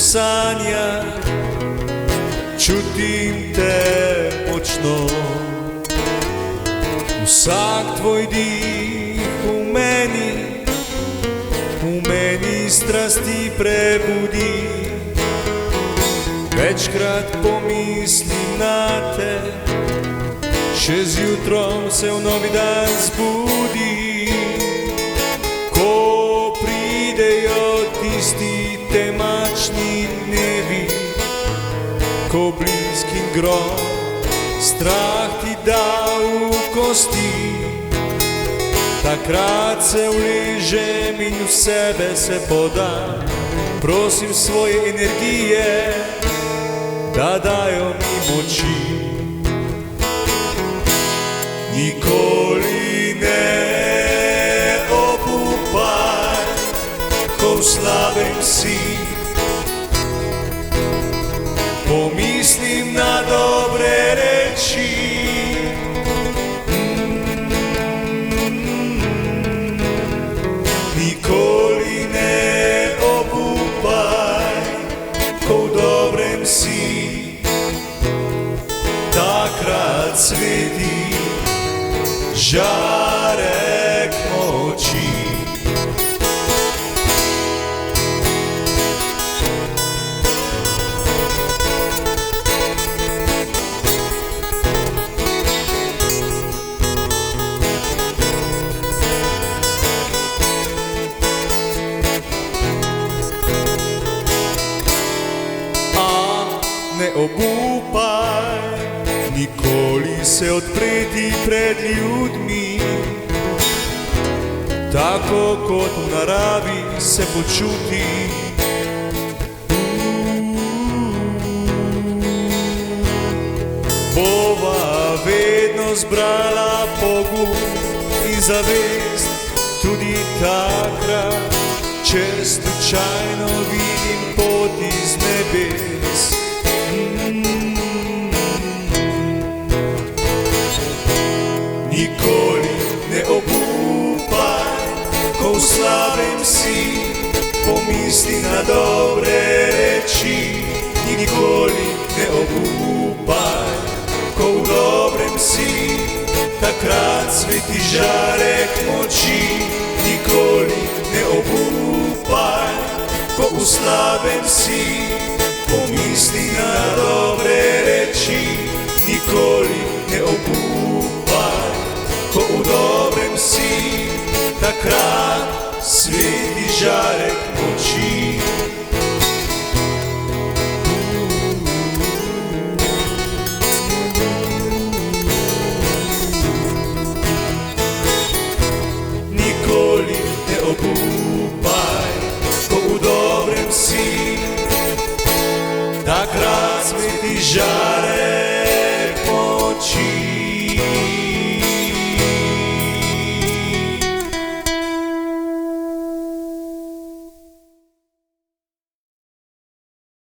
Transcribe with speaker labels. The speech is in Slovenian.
Speaker 1: sanjah, čutim te močno. Vsak tvoj dih v meni strasti prebudi. Večkrat pomislim na te, še zjutrom se v novi dan zbudi. Ko pridejo tisti temačni dnevi, ko bliskim grob strah ti da v kosti, takrat se uležem in v sebe se podam. Prosim svoje energije, da dajo mi moči. Nikoli ne obupaj, ko v slabem si. Pomislim na dobre reči. Nikoli ne obupaj, ko v dobrem si. Takrat sveti žarek moči. Ne obupaj, nikoli se odpreti pred ljudmi. Tako kot v naravi se počuti. Bova vedno zbrala pogum in zavest, tudi takrat, če slučajno vidim pot iz nebes. Nikoli ne obupaj, ko v slabem si. Pomisli na dobre reči. Nikoli ne obupaj, ko v dobrem si. Takrat sveti žarek moči. Nikoli ne obupaj, ko v slabem si. Pomisli na dobre reči. Nikoli ne obupaj, ko v dobrem si. Takrat sveti žarek moči. Nikoli ne obupaj, ko v dobrem si. Takrat sveti žarek